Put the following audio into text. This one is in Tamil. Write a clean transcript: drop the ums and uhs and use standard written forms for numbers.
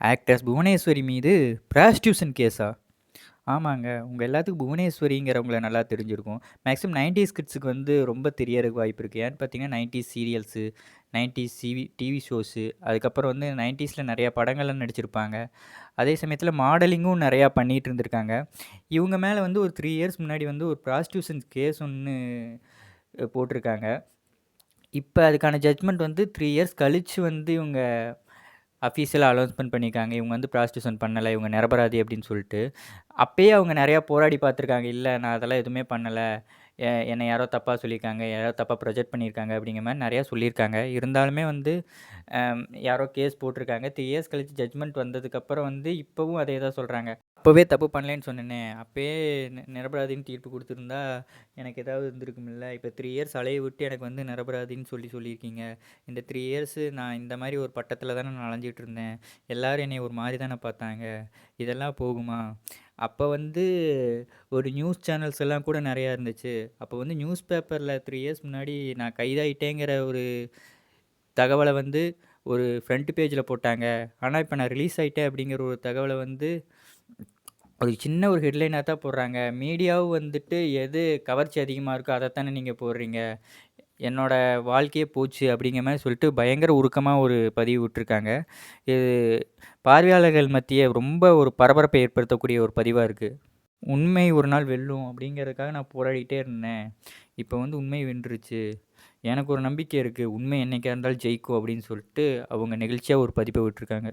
ஆக்ட்ரஸ் புவனேஸ்வரி மீது பிராஸ்டியூஷன் கேஸா? ஆமாங்க. உங்க எல்லாத்துக்கும் புவனேஸ்வரிங்கிறவங்கள நல்லா தெரிஞ்சிருக்கும். மேக்ஸிமம் 90ஸ் கிட்ஸுக்கு வந்து ரொம்ப தெரியறதுக்கு வாய்ப்பு இருக்கு. ஏன்னு பார்த்தீங்கன்னா, 90ஸ் சீரியல்ஸு, 90ஸ் டிவி ஷோஸு, அதுக்கப்புறம் வந்து 90ஸ்ல நெறைய படங்கள்ல நடிச்சிருப்பாங்க. அதே சமயத்தில மாடலிங்கும் நெறையா பண்ணிட்டு இருந்திருக்காங்க. இவங்க மேல வந்து ஒரு 3 இயர்ஸ் முன்னாடி வந்து ஒரு பிராஸ்டியூஷன் கேஸ் ஒண்ணு போட்டிருக்காங்க. இப்ப அதுக்கான ஜட்ஜ்மெண்ட் வந்து 3 இயர்ஸ் கழிச்சு வந்து இவங்க அஃபீஷியலா அனௌன்ஸ்மென்ட் பண்ணியிருக்காங்க. இவங்க வந்து ப்ராஸ்டியூஷன் பண்ணல. இவங்க நிரபராதி அப்படின்னு சொல்லிட்டு. அப்பயே அவங்க நெறையா போராடி பார்த்துருக்காங்க. இல்ல நான் அதெல்லாம் எதுவுமே பண்ணல. என்னை யாரோ தப்பா சொல்லியிருக்காங்க. யாரோ தப்பா ப்ரொஜெக்ட் பண்ணியிருக்காங்க அப்படிங்கிற மாரி நெறையா சொல்லியிருக்காங்க. இருந்தாலுமே வந்து யாரோ கேஸ் போட்டிருக்காங்க. 3 இயர்ஸ் கழிச்சு ஜட்ஜ்மெண்ட் வந்ததுக்கப்புறம் வந்து இப்பவும் அதே தான் சொல்றாங்க. அப்பவே தப்பு பண்ணலேன்னு சொன்னேனே. அப்பயே நிரபராதின்னு தீர்ப்பு குடுத்துருந்தா எனக்கு ஏதாவது இருந்திருக்கும்ல. இப்ப 3 இயர்ஸ் அலைய விட்டு எனக்கு வந்து நிரபராதின்னு சொல்லியிருக்கீங்க. இந்த 3 இயர்ஸு நான் இந்த மாரி ஒரு பட்டத்தில தானே நான் அலைஞ்சிட்டு இருந்தேன். எல்லாரும் என்னைய ஒரு மாரி தானே பார்த்தாங்க. இதெல்லாம் போகுமா? அப்ப வந்து ஒரு நியூஸ் சேனல்ஸ் எல்லாம் கூட நெறையா இருந்துச்சு. அப்போ வந்து நியூஸ் பேப்பர்ல 3 இயர்ஸ் முன்னாடி நான் கைதாயிட்டேங்கிற ஒரு தகவல வந்து ஒரு ஃப்ரண்ட் பேஜ்ல போட்டாங்க. ஆனா, இப்ப நான் ரிலீஸ் ஆயிட்டேன் அப்படிங்கிற ஒரு தகவல வந்து ஒரு சின்ன ஒரு ஹெட்லைனா தான் போடுறாங்க. மீடியாவும் வந்துட்டு எது கவர்ச்சி அதிகமா இருக்கோ அதத்தானே நீங்க போடுறீங்க. என்னோட வாழ்க்கையே போச்சு அப்படிங்கிற மாரி சொல்லிட்டு பயங்கர உருக்கமா ஒரு பதிவு விட்டுருக்காங்க. இது பார்வையாளர்கள் மத்திய ரொம்ப ஒரு பரபரப்பை ஏற்படுத்தக்கூடிய ஒரு பதிவா இருக்கு. உண்மை ஒரு நாள் வெல்லும் அப்படிங்கிறதுக்காக நான் போராடிட்டே இருந்தேன். இப்போ வந்து உண்மை வென்றுச்சு. எனக்கு ஒரு நம்பிக்கை இருக்கு. உண்மை என்னைக்கா இருந்தாலும் ஜெயிக்கும் அப்படின்னு சொல்லிட்டு அவங்க நெகிழ்ச்சியா ஒரு பதிப்ப விட்டுருக்காங்க.